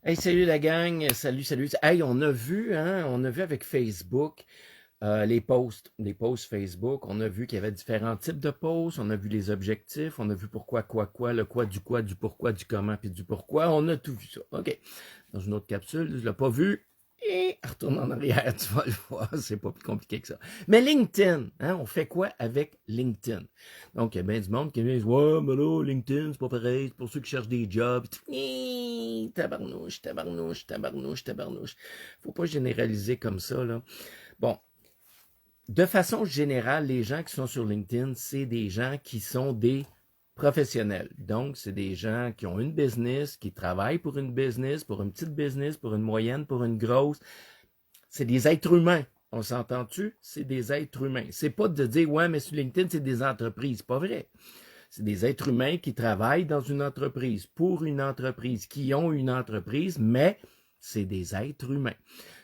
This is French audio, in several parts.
Hey, salut la gang, salut. Hey, on a vu avec Facebook les posts Facebook. On a vu qu'il y avait différents types de posts. On a vu les objectifs. On a vu pourquoi, quoi, le quoi, du pourquoi, du comment, puis du pourquoi. On a tout vu ça. OK. Dans une autre capsule, je l'ai pas vu. Et retourne en arrière, tu vas le voir, c'est pas plus compliqué que ça. Mais LinkedIn, hein, on fait quoi avec LinkedIn? Donc, il y a bien du monde qui me dit, ouais, mais là, LinkedIn, c'est pas pareil, c'est pour ceux qui cherchent des jobs. Tabarnouche. Faut pas généraliser comme ça, là. Bon, de façon générale, les gens qui sont sur LinkedIn, c'est des gens qui sont des professionnels. Donc, c'est des gens qui ont une business, qui travaillent pour une business, pour une petite business, pour une moyenne, pour une grosse. C'est des êtres humains. On s'entend-tu? C'est des êtres humains. C'est pas de dire, ouais, mais sur LinkedIn, c'est des entreprises. C'est pas vrai. C'est des êtres humains qui travaillent dans une entreprise, pour une entreprise, qui ont une entreprise, mais c'est des êtres humains.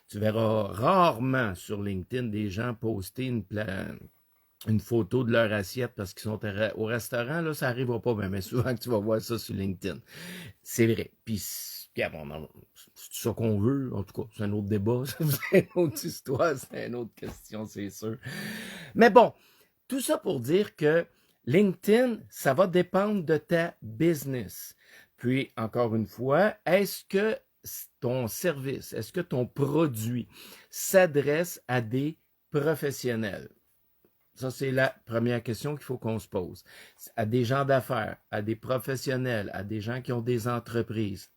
Tu verras rarement sur LinkedIn des gens poster une photo de leur assiette parce qu'ils sont au restaurant. Là, ça n'arrivera pas, mais souvent que tu vas voir ça sur LinkedIn. C'est vrai. Puis, c'est ça qu'on veut. En tout cas, c'est un autre débat, c'est une autre histoire, c'est une autre question, c'est sûr. Mais bon, tout ça pour dire que LinkedIn, ça va dépendre de ta business. Puis, encore une fois, est-ce que ton service, est-ce que ton produit s'adresse à des professionnels? Ça, c'est la première question qu'il faut qu'on se pose. À des gens d'affaires, à des professionnels, à des gens qui ont des entreprises.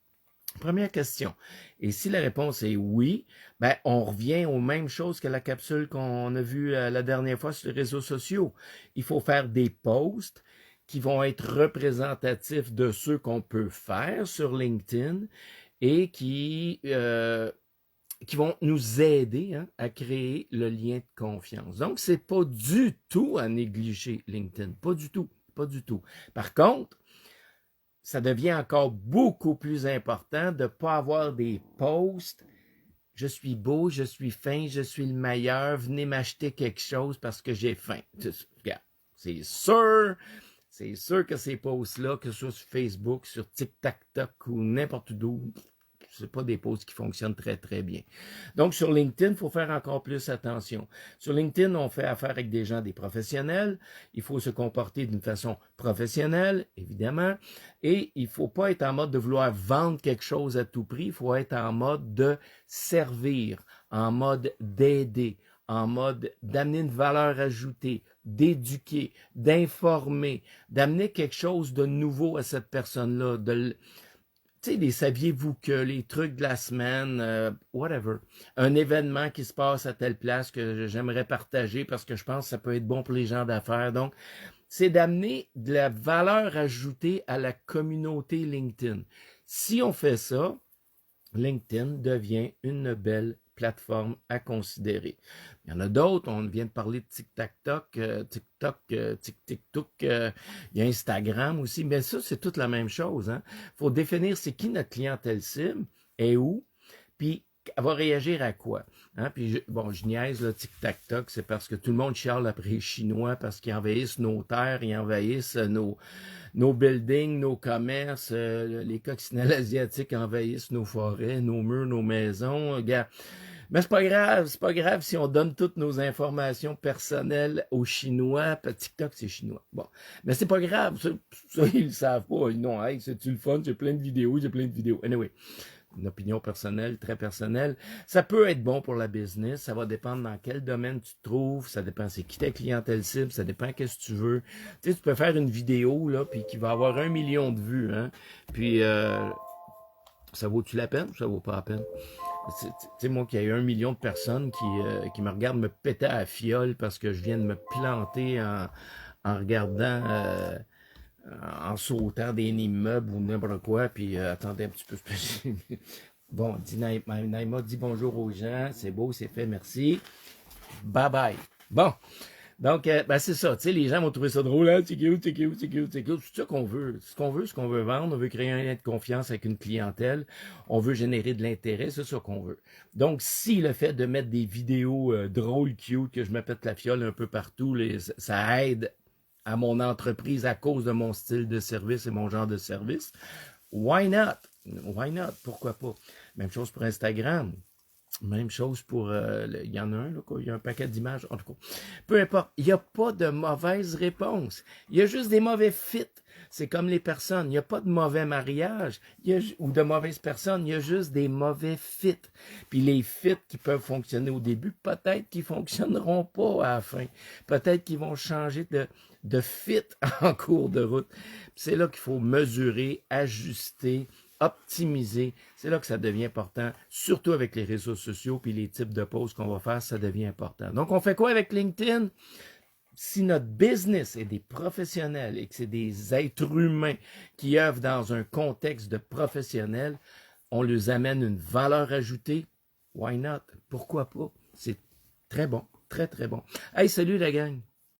Première question. Et si la réponse est oui, ben, on revient aux mêmes choses que la capsule qu'on a vue la dernière fois sur les réseaux sociaux. Il faut faire des posts qui vont être représentatifs de ceux qu'on peut faire sur LinkedIn et qui vont nous aider à créer le lien de confiance. Donc, c'est pas du tout à négliger LinkedIn. Pas du tout. Pas du tout. Par contre, ça devient encore beaucoup plus important de ne pas avoir des posts. Je suis beau, je suis fin, je suis le meilleur, venez m'acheter quelque chose parce que j'ai faim. Regarde, c'est sûr que ces posts-là, que ce soit sur Facebook, sur TikTok ou n'importe où, c'est pas des posts qui fonctionnent très, très bien. Donc, sur LinkedIn, il faut faire encore plus attention. Sur LinkedIn, on fait affaire avec des gens, des professionnels. Il faut se comporter d'une façon professionnelle, évidemment. Et il ne faut pas être en mode de vouloir vendre quelque chose à tout prix. Il faut être en mode de servir, en mode d'aider, en mode d'amener une valeur ajoutée, d'éduquer, d'informer, d'amener quelque chose de nouveau à cette personne-là, tu sais, les saviez-vous que les trucs de la semaine, whatever, un événement qui se passe à telle place que j'aimerais partager parce que je pense que ça peut être bon pour les gens d'affaires. Donc, c'est d'amener de la valeur ajoutée à la communauté LinkedIn. Si on fait ça, LinkedIn devient une belle plateforme à considérer. Il y en a d'autres, on vient de parler de TikTok, il y a Instagram aussi, mais ça, c'est toute la même chose. Il faut définir c'est qui notre clientèle cible et où, puis elle va réagir à quoi. Puis je niaise, là, TikTok, c'est parce que tout le monde chiale après les Chinois parce qu'ils envahissent nos terres, ils envahissent nos buildings, nos commerces, les coccinelles asiatiques envahissent nos forêts, nos murs, nos maisons. Regarde. Mais c'est pas grave si on donne toutes nos informations personnelles aux Chinois. TikTok, c'est chinois. Bon. Mais c'est pas grave, ça ils le savent pas. Non, hey, c'est-tu le fun? J'ai plein de vidéos. Anyway. Une opinion personnelle, très personnelle. Ça peut être bon pour la business, ça va dépendre dans quel domaine tu te trouves, ça dépend c'est qui ta clientèle cible, ça dépend qu'est-ce que tu veux. Tu sais, tu peux faire une vidéo, là, puis qui va avoir 1 million de vues, puis ça vaut-tu la peine ou ça vaut pas la peine? Tu sais, moi, qu'il y a eu 1 million de personnes qui me regardent me péter à la fiole parce que je viens de me planter en regardant... en sautant des immeubles ou n'importe quoi, puis attendez un petit peu. Bon, Naïma dit bonjour aux gens, c'est beau, c'est fait, merci. Bye bye. Bon, donc, c'est ça, tu sais, les gens vont trouver ça drôle, hein, c'est cute, c'est ça qu'on veut, ce qu'on veut vendre, on veut créer un lien de confiance avec une clientèle, on veut générer de l'intérêt, c'est ça qu'on veut. Donc, si le fait de mettre des vidéos drôles, cute, que je me pète la fiole un peu partout, ça aide à mon entreprise à cause de mon style de service et mon genre de service, why not? Why not? Pourquoi pas? Même chose pour Instagram. Même chose pour... il y en a un, là, il y a un paquet d'images. En tout cas, peu importe. Il n'y a pas de mauvaise réponse. Il y a juste des mauvais fits. C'est comme les personnes. Il n'y a pas de mauvais mariage ou de mauvaises personnes. Il y a juste des mauvais fits. Puis les fits qui peuvent fonctionner au début, peut-être qu'ils ne fonctionneront pas à la fin. Peut-être qu'ils vont changer de fit en cours de route. C'est là qu'il faut mesurer, ajuster, optimiser. C'est là que ça devient important, surtout avec les réseaux sociaux puis les types de posts qu'on va faire, ça devient important. Donc, on fait quoi avec LinkedIn? Si notre business est des professionnels et que c'est des êtres humains qui œuvrent dans un contexte de professionnels, on leur amène une valeur ajoutée. Why not? Pourquoi pas? C'est très bon, très, très bon. Hey, salut la gang!